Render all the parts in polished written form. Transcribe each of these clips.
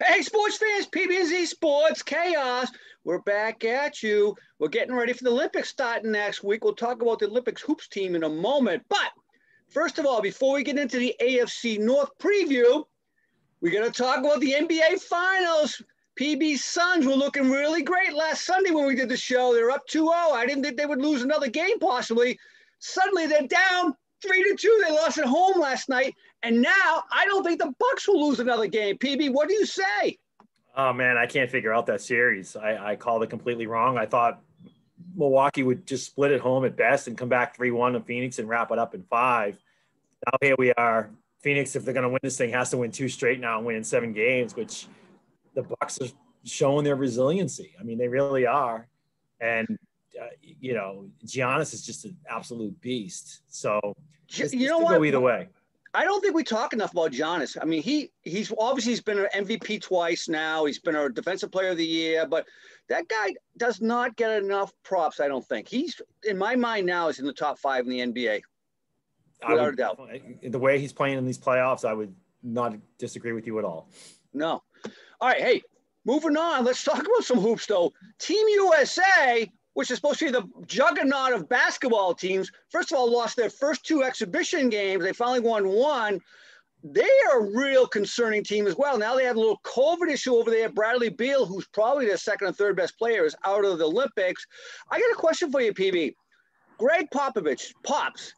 Hey, sports fans, PB&Z Sports Chaos. We're back at you. We're getting ready for the Olympics starting next week. We'll talk about the Olympics hoops team in a moment. But first of all, before we get into the AFC North preview, we're going to talk about the NBA Finals. PB's Suns were looking really great last Sunday when we did the show. They're up 2-0. I didn't think they would lose another game possibly. Suddenly they're down 3-2. They lost at home last night. And now I don't think the Bucks will lose another game. PB, what do you say? Oh, man, I can't figure out that series. I called it completely wrong. I thought Milwaukee would just split at home at best and come back 3-1 to Phoenix and wrap it up in 5. Now here we are. Phoenix, if they're going to win this thing, has to win 2 straight now and win in 7 games, which the Bucks are showing their resiliency. I mean, they really are. And, Giannis is just an absolute beast. So this could go either way. I don't think we talk enough about Giannis. I mean, he's been an MVP twice now. He's been a defensive player of the year, but that guy does not get enough props, I don't think. He's, in my mind now, is in the top 5 in the NBA. Without a doubt. The way he's playing in these playoffs, I would not disagree with you at all. No. All right, hey, moving on. Let's talk about some hoops, though. Team USA, which is supposed to be the juggernaut of basketball teams, first of all, lost their first 2 exhibition games. They finally won 1. They are a real concerning team as well. Now they have a little COVID issue over there. Bradley Beal, who's probably their second or third best player, is out of the Olympics. I got a question for you, PB. Greg Popovich, Pops.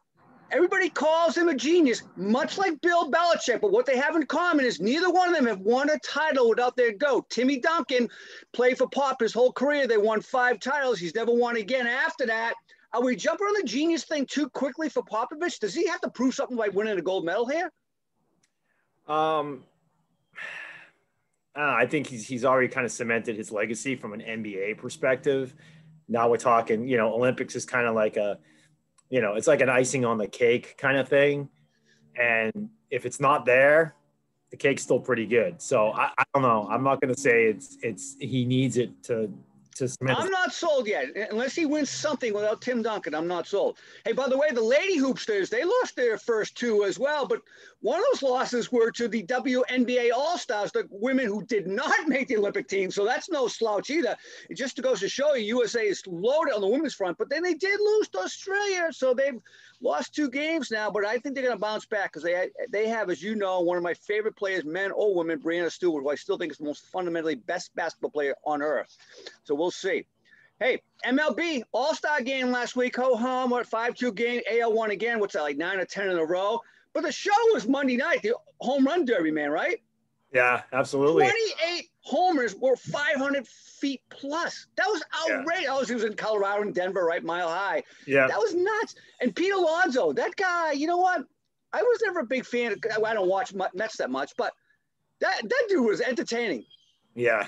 Everybody calls him a genius, much like Bill Belichick, but what they have in common is neither one of them have won a title without their GOAT. Timmy Duncan played for Pop his whole career. They won 5 titles. He's never won again after that. Are we jumping on the genius thing too quickly for Popovich? Does he have to prove something by winning a gold medal here? I think he's already kind of cemented his legacy from an NBA perspective. Now we're talking, Olympics is kind of like it's like an icing on the cake kind of thing. And if it's not there, the cake's still pretty good. So I don't know. I'm not going to say he needs it to cement. I'm not sold yet. Unless he wins something without Tim Duncan, I'm not sold. Hey, by the way, the Lady Hoopsters, they lost their first 2 as well. But one of those losses were to the WNBA All-Stars, the women who did not make the Olympic team. So that's no slouch either. It just goes to show you USA is loaded on the women's front. But then they did lose to Australia. So they've lost 2 games now. But I think they're going to bounce back because they have, as you know, one of my favorite players, men or women, Breanna Stewart, who I still think is the most fundamentally best basketball player on earth. So we'll see. Hey, MLB All-Star game last week. Ho-hum, 5-2 game. AL won again. What's that, like 9 or 10 in a row? But the show was Monday night, the home run derby, man, right? Yeah, absolutely. 28 homers were 500 feet plus. That was outrageous. Yeah. He was in Colorado and Denver, right, mile high. Yeah. That was nuts. And Pete Alonso, that guy, you know what? I was never a big fan. I don't watch Mets that much, but that dude was entertaining. Yeah,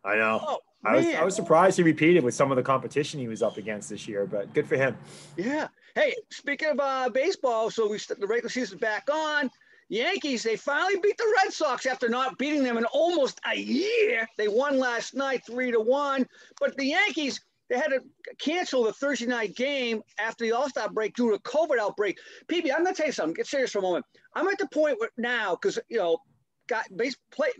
I know. Oh, I was surprised he repeated with some of the competition he was up against this year, but good for him. Yeah. Hey, speaking of baseball, so the regular season's back on. Yankees, they finally beat the Red Sox after not beating them in almost a year. They won last night 3-1. But the Yankees, they had to cancel the Thursday night game after the All-Star break due to a COVID outbreak. PB, I'm going to tell you something. Get serious for a moment. I'm at the point now because,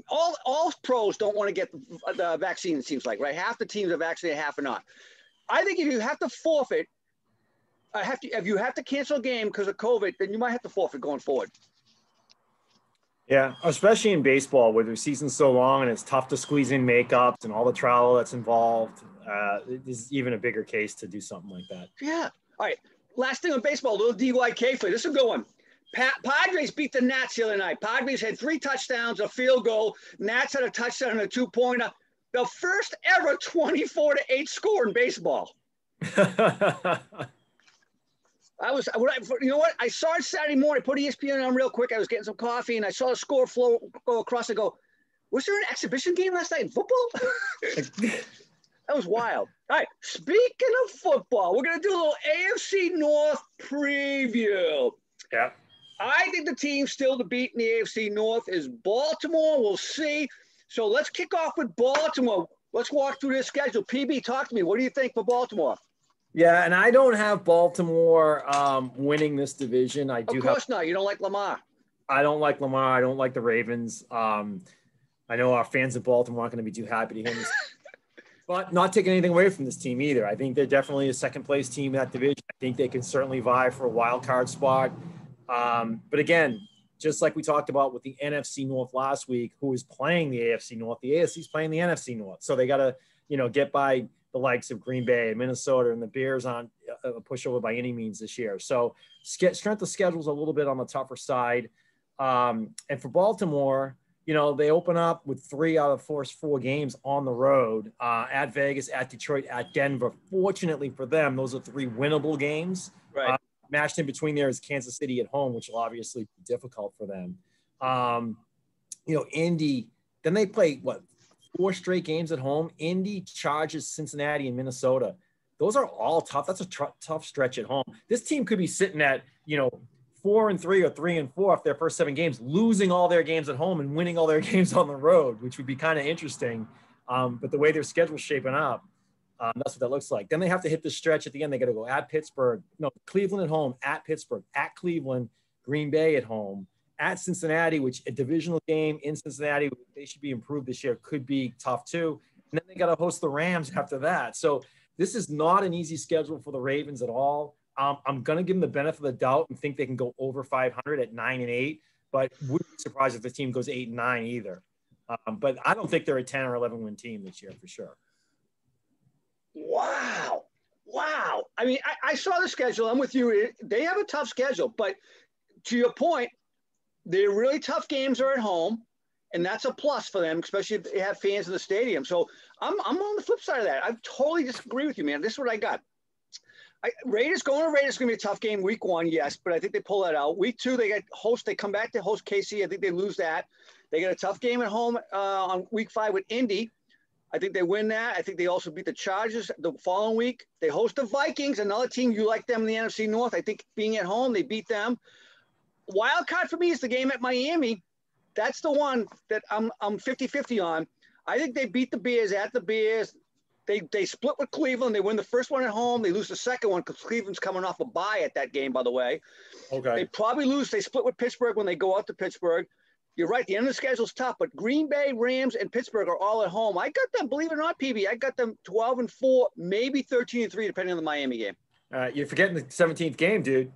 all pros don't want to get the vaccine, it seems like, right? Half the teams are vaccinated, half are not. I think if you have to forfeit, if you have to cancel a game because of COVID, then you might have to forfeit going forward. Yeah, especially in baseball where the season's so long and it's tough to squeeze in makeups and all the travel that's involved. There's even a bigger case to do something like that. Yeah. All right. Last thing on baseball, a little DYK for you. This is a good one. Padres beat the Nats the other night. Padres had 3 touchdowns, a field goal. Nats had a touchdown and a 2-pointer. The first ever 24-8 score in baseball. You know what? I saw it Saturday morning. I put ESPN on real quick. I was getting some coffee, and I saw the score flow go across. I go, was there an exhibition game last night in football? That was wild. All right, speaking of football, we're going to do a little AFC North preview. Yeah. I think the team still to beat in the AFC North is Baltimore. We'll see. So let's kick off with Baltimore. Let's walk through their schedule. PB, talk to me. What do you think for Baltimore? Yeah, and I don't have Baltimore winning this division. Of course not. You don't like Lamar. I don't like Lamar. I don't like the Ravens. I I know our fans of Baltimore aren't going to be too happy to hear this. But not taking anything away from this team either. I think they're definitely a second-place team in that division. I think they can certainly vie for a wild card spot. But again, just like we talked about with the NFC North last week, who is playing the AFC North, the AFC is playing the NFC North. So they got to, get by the likes of Green Bay and Minnesota, and the Bears on a pushover by any means this year. So strength of schedule is a little bit on the tougher side. And for Baltimore, they open up with 3 out of the first 4 games on the road, at Vegas, at Detroit, at Denver. Fortunately for them, those are 3 winnable games. Right. Matched in between there is Kansas City at home, which will obviously be difficult for them. Indy, then they play, 4 straight games at home? Indy, Chargers, Cincinnati, and Minnesota. Those are all tough. That's a tough stretch at home. This team could be sitting at, 4-3 or 3-4 after their first 7 games, losing all their games at home and winning all their games on the road, which would be kind of interesting. But the way their schedule's shaping up, that's what that looks like. Then they have to hit the stretch at the end. They got to go at Pittsburgh, Cleveland at home, at Pittsburgh, at Cleveland, Green Bay at home, at Cincinnati, which a divisional game in Cincinnati, they should be improved this year, could be tough too. And then they got to host the Rams after that. So this is not an easy schedule for the Ravens at all. I'm going to give them the benefit of the doubt and think they can go over 500 at 9-8, but wouldn't be surprised if the team goes 8-9 either. But I don't think they're a 10 or 11 win team this year for sure. Wow. I mean, I saw the schedule. I'm with you. They have a tough schedule, but to your point, their really tough games are at home, and that's a plus for them, especially if they have fans in the stadium. So I'm on the flip side of that. I totally disagree with you, man. This is what I got. Raiders going to be a tough game week 1, yes, but I think they pull that out. Week 2, they come back to host KC. I think they lose that. They get a tough game at home on week 5 with Indy. I think they win that. I think they also beat the Chargers the following week. They host the Vikings, another team you like them in the NFC North. I think being at home, they beat them. Wild card for me is the game at Miami. That's the one that I'm 50-50 on. I think they beat the Bears at the Bears. They split with Cleveland. They win the first one at home. They lose the second one because Cleveland's coming off a bye at that game, by the way. Okay. They probably lose. They split with Pittsburgh when they go out to Pittsburgh. You're right. The end of the schedule is tough, but Green Bay, Rams, and Pittsburgh are all at home. I got them, believe it or not, PB, I got them 12-4, maybe 13-3, depending on the Miami game. You're forgetting the 17th game, dude.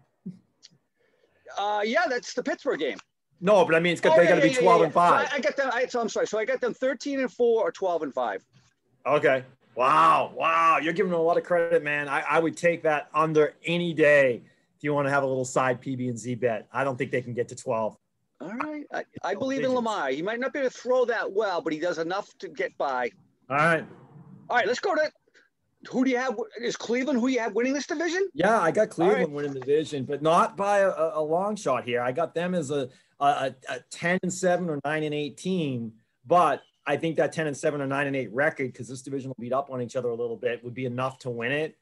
Yeah, that's the Pittsburgh game. No, but I mean, they got to be 12-5. So I got them. I'm sorry. So I got them 13-4 or 12-5. Okay. Wow. You're giving them a lot of credit, man. I would take that under any day if you want to have a little side PB and Z bet. I don't think they can get to 12. All right. I believe in Lamar. He might not be able to throw that well, but he does enough to get by. All right. Let's go to who do you have? Is Cleveland who you have winning this division? Yeah, I got Cleveland winning the division, but not by a long shot here. I got them as a 10-7 or 9-8 team, but I think that 10-7 or 9-8 record, because this division will beat up on each other a little bit, would be enough to win it.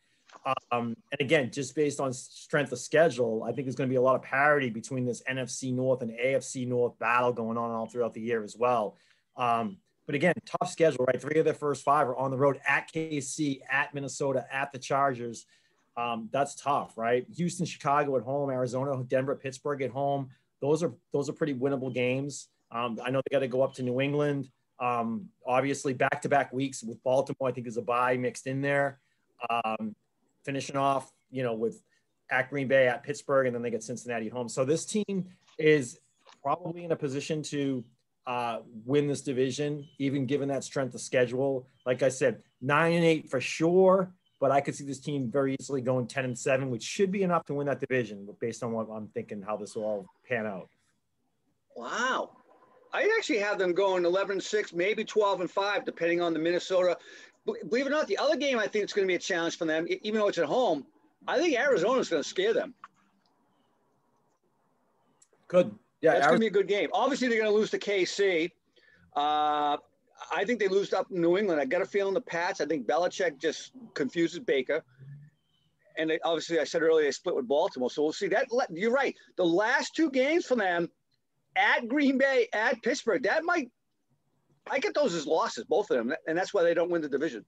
And again, just based on strength of schedule, I think there's going to be a lot of parity between this NFC North and AFC North battle going on all throughout the year as well. But again, tough schedule, right? 3 of their first 5 are on the road at KC, at Minnesota, at the Chargers. That's tough, right? Houston, Chicago at home, Arizona, Denver, Pittsburgh at home. Those are pretty winnable games. I know they got to go up to New England. Obviously, back-to-back weeks with Baltimore. I think there's a bye mixed in there. Finishing off, with at Green Bay, at Pittsburgh, and then they get Cincinnati home. So this team is probably in a position to win this division, even given that strength of schedule. Like I said, 9-8 for sure, but I could see this team very easily going 10-7, which should be enough to win that division based on what I'm thinking, how this will all pan out. Wow. I actually have them going 11-6, maybe 12-5, depending on the Minnesota. Believe it or not, the other game I think it's going to be a challenge for them, even though it's at home. I think Arizona's going to scare them. Good. Yeah, that's going to be a good game. Obviously, they're going to lose to KC. I think they lose up in New England. I got a feeling the Pats. I think Belichick just confuses Baker. And obviously, I said earlier, they split with Baltimore. So we'll see that. You're right. The last 2 games for them, at Green Bay, at Pittsburgh, I get those as losses, both of them, and that's why they don't win the division.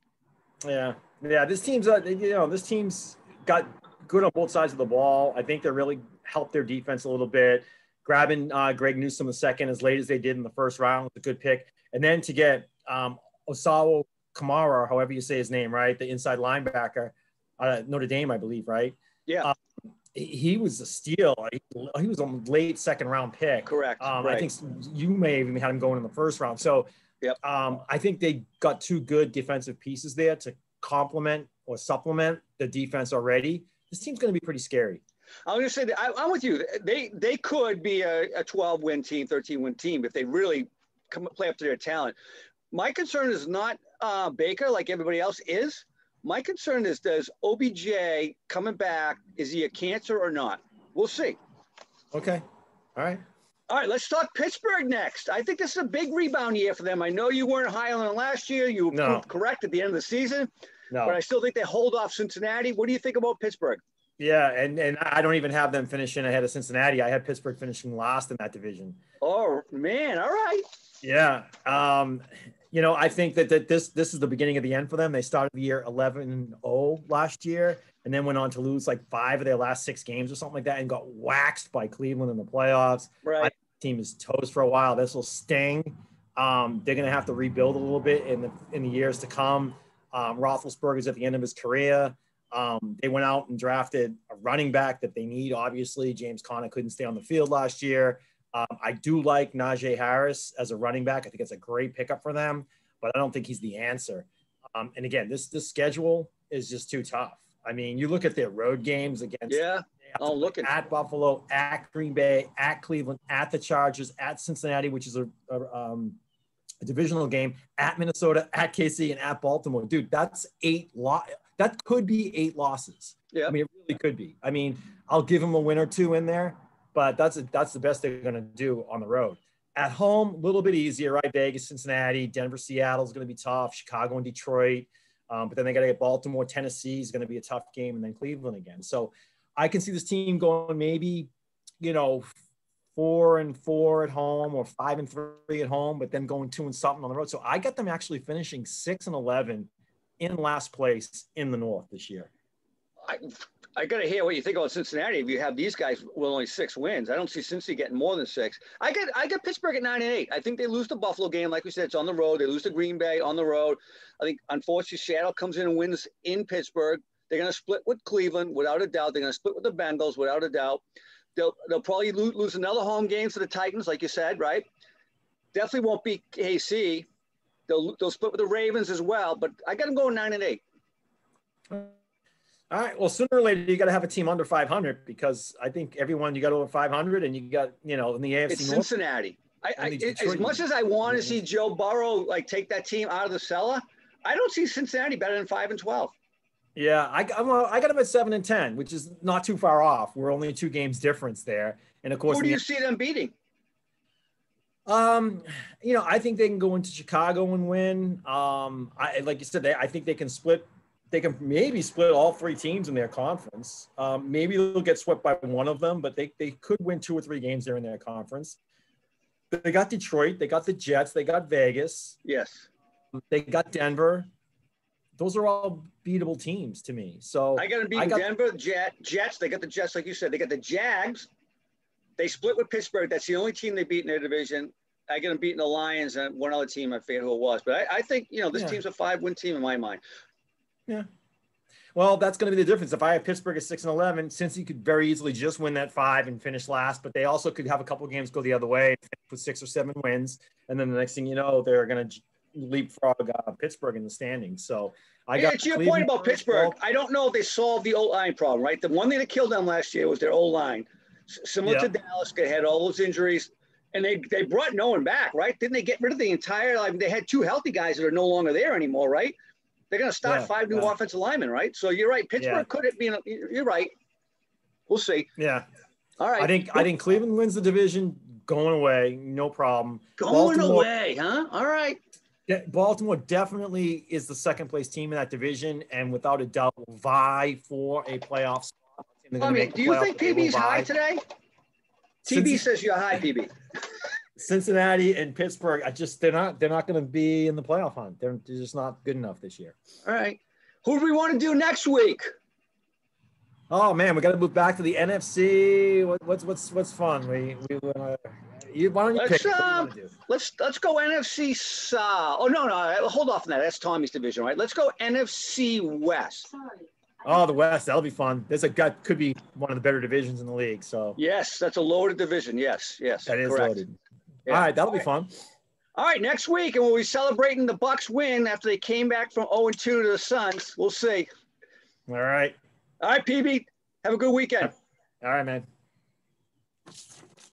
Yeah. This team's, this team's got good on both sides of the ball. I think they really helped their defense a little bit. grabbing Greg Newsome II as late as they did in the first round was a good pick. And then to get Osawa Kamara, however you say his name, right? The inside linebacker, Notre Dame, I believe, right? Yeah. He was a steal. He was a late second round pick. Correct. Right. I think you may have even had him going in the first round. So yep. I think they got two good defensive pieces there to complement or supplement the defense already. This team's going to be pretty scary. I'm going to say that I'm with you. They could be a 12-win team, 13-win team if they really play up to their talent. My concern is not Baker like everybody else is. My concern is, does OBJ coming back, is he a cancer or not? We'll see. Okay. All right. All right, let's talk Pittsburgh next. I think this is a big rebound year for them. I know you weren't high on them last year. You were proved correct at the end of the season. No. But I still think they hold off Cincinnati. What do you think about Pittsburgh? Yeah, and I don't even have them finishing ahead of Cincinnati. I had Pittsburgh finishing last in that division. Oh, man. All right. Yeah. I think that this is the beginning of the end for them. They started the year 11-0 last year and then went on to lose like 5 of their last 6 games or something like that and got waxed by Cleveland in the playoffs. Right. The team is toast for a while. This will sting. They're going to have to rebuild a little bit in the years to come. Roethlisberger's at the end of his career. They went out and drafted a running back that they need. Obviously, James Conner couldn't stay on the field last year. I do like Najee Harris as a running back. I think it's a great pickup for them, but I don't think he's the answer. And again, this schedule is just too tough. I mean, you look at their road games against at Buffalo, at Green Bay, at Cleveland, at the Chargers, at Cincinnati, which is a divisional game, at Minnesota, at KC, and at Baltimore. Dude, that's 8 that could be 8 losses. Yeah, I mean, it really could be. I mean, I'll give them a win or 2 in there, but that's the best they're going to do on the road. At home, a little bit easier, right? Vegas, Cincinnati, Denver, Seattle is going to be tough. Chicago and Detroit. But then they got to get Baltimore, Tennessee is going to be a tough game, and then Cleveland again. So I can see this team going maybe, 4-4 at home or 5-3 at home, but then going 2-something on the road. So I got them actually finishing 6-11 in last place in the North this year. I got to hear what you think about Cincinnati. If you have these guys with only 6 wins, I don't see Cincy getting more than 6. I got Pittsburgh at 9-8. I think they lose the Buffalo game. Like we said, it's on the road. They lose to Green Bay on the road. I think, unfortunately, Seattle comes in and wins in Pittsburgh. They're going to split with Cleveland without a doubt. They're going to split with the Bengals without a doubt. They'll probably lose another home game to the Titans, like you said, right? Definitely won't beat KC. They'll split with the Ravens as well. But I got them going 9-8. All right. Well, sooner or later, you got to have a team under 500 because I think everyone, you got over 500 and you got, in the AFC it's North. Cincinnati. As much as I want to see Joe Burrow, take that team out of the cellar, I don't see Cincinnati better than 5-12. Yeah. I got them at 7-10, which is not too far off. We're only 2 games difference there. And of course, who do you see them beating? I think they can go into Chicago and win. Like you said, I think they can split. They can maybe split all 3 teams in their conference. Maybe they'll get swept by one of them, but they could win 2 or 3 games there in their conference. They got Detroit. They got the Jets. They got Vegas. Yes. They got Denver. Those are all beatable teams to me. So I got them beating Denver, Jets. They got the Jets, like you said. They got the Jags. They split with Pittsburgh. That's the only team they beat in their division. I got them beating the Lions and one other team. I forget who it was. But I think, this team's a 5-win team in my mind. Yeah. Well, that's going to be the difference. If I have Pittsburgh at 6-11, since he could very easily just win that 5 and finish last, but they also could have a couple of games go the other way with 6 or 7 wins. And then the next thing you know, they're going to leapfrog Pittsburgh in the standings. So I got to your point about Pittsburgh. I don't know if they solved the O-line problem, right? The one thing that killed them last year was their O-line. Similar to Dallas, they had all those injuries. And they brought no one back, right? Didn't they get rid of the entire – they had 2 healthy guys that are no longer there anymore, right? They're going to start 5 new offensive linemen, right? So you're right. Pittsburgh could it be? You're right. We'll see. Yeah. All right. I think Cleveland wins the division going away, no problem. Going away, huh? All right. Yeah, Baltimore definitely is the second place team in that division, and without a doubt, will vie for a playoff spot. Do you think PB's high today? TB says you're high, PB. Cincinnati and Pittsburgh, they're not going to be in the playoff hunt. They're just not good enough this year. All right. Who do we want to do next week? Oh man, we got to move back to the NFC. What's fun? Why don't you pick? What do you want to do? Let's go NFC South. Oh no, hold off on that. That's Tommy's division, right? Let's go NFC West. Oh, the West. That'll be fun. Could be one of the better divisions in the league. So yes, that's a loaded division. Yes, that is correct. Loaded. Yeah. All right, that'll be fun. All right, next week, and we'll be celebrating the Bucks win after they came back from 0-2 to the Suns. We'll see. All right. All right, PB. Have a good weekend. All right, man.